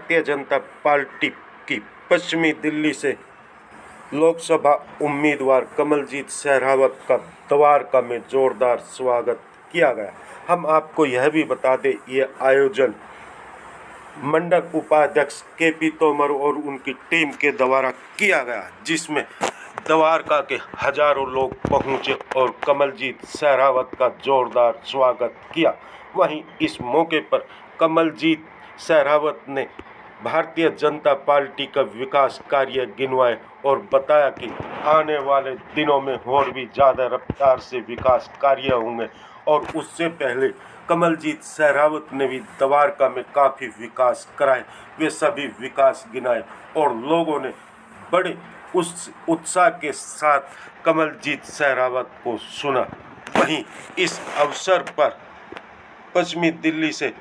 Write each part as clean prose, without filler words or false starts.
Bharatiya Janata party की पश्चिमी दिल्ली से लोकसभा उम्मीदवार कमलजीत शेरावत का द्वारका में जोरदार स्वागत किया गया। हम आपको यह भी बता दें, ये आयोजन मंडल उपाध्यक्ष केपी तोमर और उनकी टीम के द्वारा किया गया, जिसमें द्वारका के हजारों लोग पहुंचे और कमलजीत शेरावत का जोरदार स्वागत किया। वहीं इस मौके पर कमलजीत शेरावत ने भारतीय जनता पार्टी का विकास कार्य गिनवाए और बताया कि आने वाले दिनों में और भी ज़्यादा रफ्तार से विकास कार्य होंगे। और उससे पहले कमलजीत शेरावत ने भी द्वारका में काफ़ी विकास कराए, वे सभी विकास गिनाए और लोगों ने बड़े उस उत्साह के साथ कमलजीत शेरावत को सुना। वहीं इस अवसर पर पश्चिमी दिल्ली से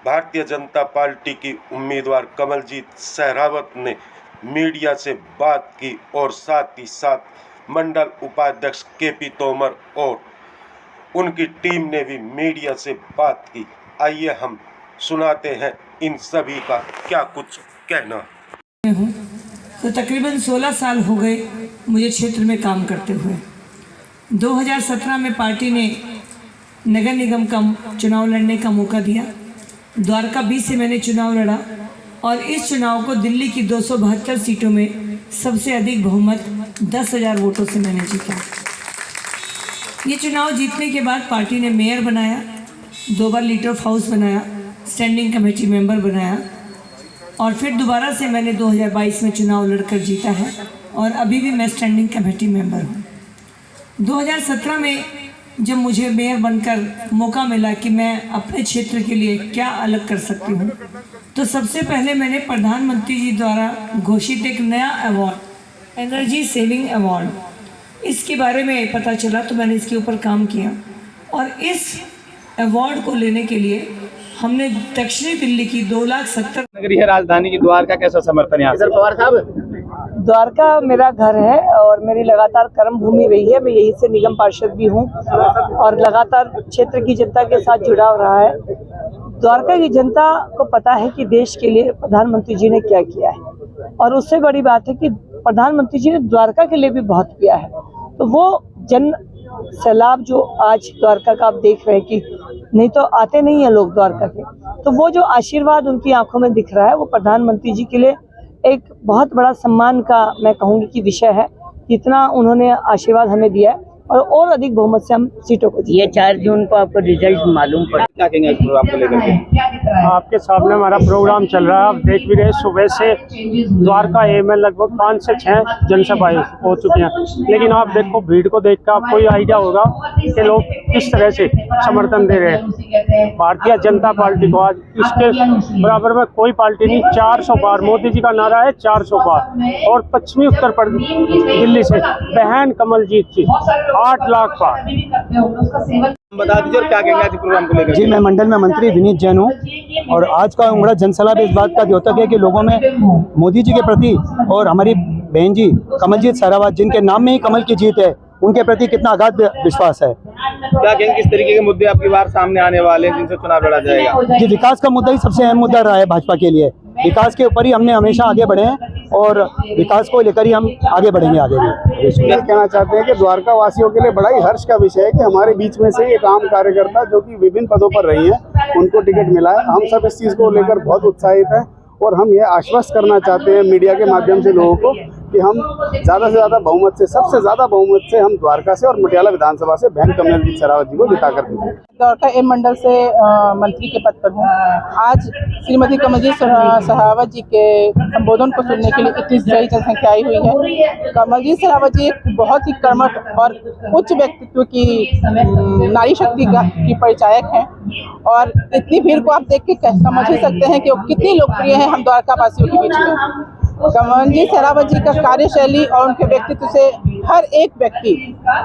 भारतीय जनता पार्टी की उम्मीदवार कमलजीत शेरावत ने मीडिया से बात की और साथ ही साथ मंडल उपाध्यक्ष केपी तोमर और उनकी टीम ने भी मीडिया से बात की। आइए हम सुनाते हैं इन सभी का क्या कुछ कहना। तो तकरीबन 16 साल हो गए मुझे क्षेत्र में काम करते हुए। 2017 में पार्टी ने नगर निगम का चुनाव लड़ने का मौका दिया। द्वारका 20 से मैंने चुनाव लड़ा और इस चुनाव को दिल्ली की 272 सीटों में सबसे अधिक बहुमत 10,000 वोटों से मैंने जीता। ये चुनाव जीतने के बाद पार्टी ने मेयर बनाया, 2 बार लीडर ऑफ हाउस बनाया, स्टैंडिंग कमेटी मेंबर बनाया और फिर दोबारा से मैंने 2022 में चुनाव लड़कर जीता है और अभी भी मैं स्टैंडिंग कमेटी मेंबर हूँ। 2017 में जब मुझे मेयर बनकर मौका मिला कि मैं अपने क्षेत्र के लिए क्या अलग कर सकती हूँ, तो सबसे पहले मैंने प्रधानमंत्री जी द्वारा घोषित एक नया अवार्ड, एनर्जी सेविंग अवार्ड, इसके बारे में पता चला तो मैंने इसके ऊपर काम किया और इस अवार्ड को लेने के लिए हमने दक्षिणी दिल्ली की 2,70,000 नगरीय राजधानी की द्वारका कैसा समर्थन यहाँ से? द्वारका मेरा घर है और मेरी लगातार कर्म भूमि रही है। मैं यहीं से निगम पार्षद भी हूँ और लगातार क्षेत्र की जनता के साथ जुड़ाव रहा है। द्वारका की जनता को पता है कि देश के लिए प्रधानमंत्री जी ने क्या किया है और उससे बड़ी बात है कि प्रधानमंत्री जी ने द्वारका के लिए भी बहुत किया है। तो वो जन सैलाब जो आज द्वारका का आप देख रहे हैं कि नहीं तो आते नहीं है लोग द्वारका के, तो वो जो आशीर्वाद उनकी आंखों में दिख रहा है वो प्रधानमंत्री जी के लिए एक बहुत बड़ा सम्मान का मैं कहूँगी कि विषय है। इतना उन्होंने आशीर्वाद हमें दिया है और अधिक बहुमत से हम सीटों को ये 4 जून को आपको रिजल्ट मालूम पड़ा। क्या कहेंगे इस प्रोग्राम को लेकर के? आपके सामने हमारा प्रोग्राम चल रहा है, आप देख भी रहे, सुबह से द्वारका में लगभग 5 से 6 जनसभाएं हो चुकी हैं। लेकिन आप देखो भीड़ को देख कर आपको ये आइडिया होगा कि लोग किस तरह से समर्थन दे रहे हैं भारतीय जनता पार्टी को। आज इसके बराबर में कोई पार्टी नहीं। 400 बार मोदी जी का नारा है, 400 बार। और पश्चिमी उत्तर प्रदेश दिल्ली से बहन कमलजीत जी 8 लाख बार। बता दीजिए और क्या कहेंगे आज प्रोग्राम को लेकर? जी, मैं मंडल में मंत्री विनीत जैन हूँ और आज का उमड़ा जनसलाब इस बात का द्योतक है कि लोगों में मोदी जी के प्रति और हमारी बहन जी कमलजीत शेरावत, जिनके नाम में ही कमल की जीत है, उनके प्रति कितना अगाध विश्वास है। क्या कहेंगे किस तरीके के मुद्दे आपकी बार सामने आने वाले हैं जिनसे चुनाव लड़ा जाएगा? जी, विकास का मुद्दा ही सबसे अहम मुद्दा रहा है भाजपा के लिए। विकास के ऊपर ही हमने हमेशा आगे बढ़े हैं और विकास को लेकर ही हम आगे बढ़ेंगे आगे भी। कहना चाहते हैं कि द्वारका वासियों के लिए बड़ा ही हर्ष का विषय है कि हमारे बीच में से एक आम कार्यकर्ता जो कि विभिन्न पदों पर रही है, उनको टिकट मिला है। हम सब इस चीज़ को लेकर बहुत उत्साहित हैं और हम ये आश्वस्त करना चाहते हैं मीडिया के माध्यम से लोगों को कि हम ज़्यादा से ज़्यादा बहुमत से, सबसे ज़्यादा बहुमत से हम द्वारका से और मटियाला विधानसभा से बहन कमलजीत शेरावत जी को जिता कर देंगे। द्वारका ए मंडल से मंत्री के पद पर हूँ। आज श्रीमती कमलजीत शेरावत जी के संबोधन को सुनने के लिए इतनी सारी जनसंख्या आई हुई है। कमलजीत शेरावत जी एक बहुत ही कर्मठ और उच्च व्यक्तित्व की नारी शक्ति की परिचायक हैं और इतनी भीड़ को आप देख के समझ ही सकते हैं कि वो कितनी लोकप्रिय है हम द्वारका वासियों के बीच में। कमलजीत शेरावत जी का कार्यशैली और उनके व्यक्तित्व से हर एक व्यक्ति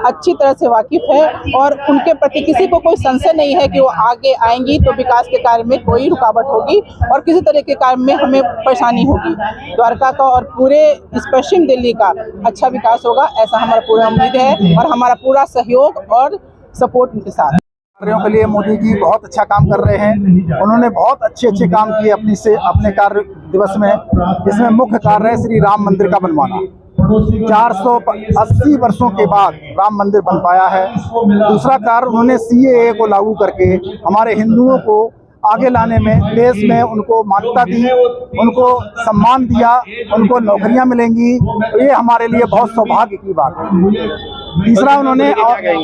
अच्छी तरह से वाकिफ है और उनके प्रति किसी को कोई संशय नहीं है कि वो आगे आएंगी तो विकास के कार्य में कोई रुकावट होगी और किसी तरह के कार्य में हमें परेशानी होगी। द्वारका का और पूरे इस पश्चिम दिल्ली का अच्छा विकास होगा, ऐसा हमारा पूरा उम्मीद है और हमारा पूरा सहयोग और सपोर्ट उनके साथ। कार्यों के लिए मोदी जी बहुत अच्छा काम कर रहे हैं। उन्होंने बहुत अच्छे काम किए अपने कार्य दिवस में, जिसमें मुख्य कार्य है श्री राम मंदिर का बनवाना। 480 वर्षों के बाद राम मंदिर बन पाया है। दूसरा कार्य, उन्होंने CAA को लागू करके हमारे हिंदुओं को आगे लाने में, देश में उनको मान्यता दी, उनको सम्मान दिया, उनको नौकरियां मिलेंगी। ये हमारे लिए बहुत सौभाग्य की बात है। तीसरा, उन्होंने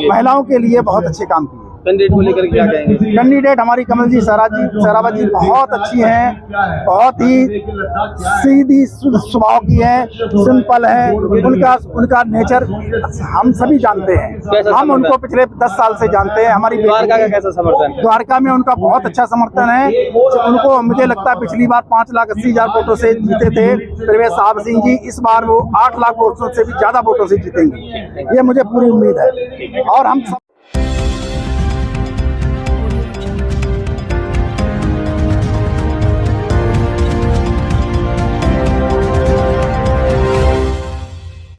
महिलाओं के लिए बहुत अच्छे काम किए। कैंडिडेट को लेकर क्या कहेंगे? कैंडिडेट हमारी कमलजीत सहरावत जी बहुत अच्छी हैं, बहुत ही सीधी स्वभाव की हैं, सिंपल हैं। उनका नेचर हम सभी जानते हैं। हम उनको पिछले 10 साल से जानते हैं। हमारी द्वारका का कैसा समर्थन? द्वारका में उनका बहुत अच्छा समर्थन है। उनको मुझे लगता है पिछली बार 5,80,000 वोटों से जीते थे प्रवेश साहब सिंह जी। इस बार वो 8 लाख वोटों से भी ज्यादा वोटों से जीतेंगे, ये मुझे पूरी उम्मीद है। और हम सब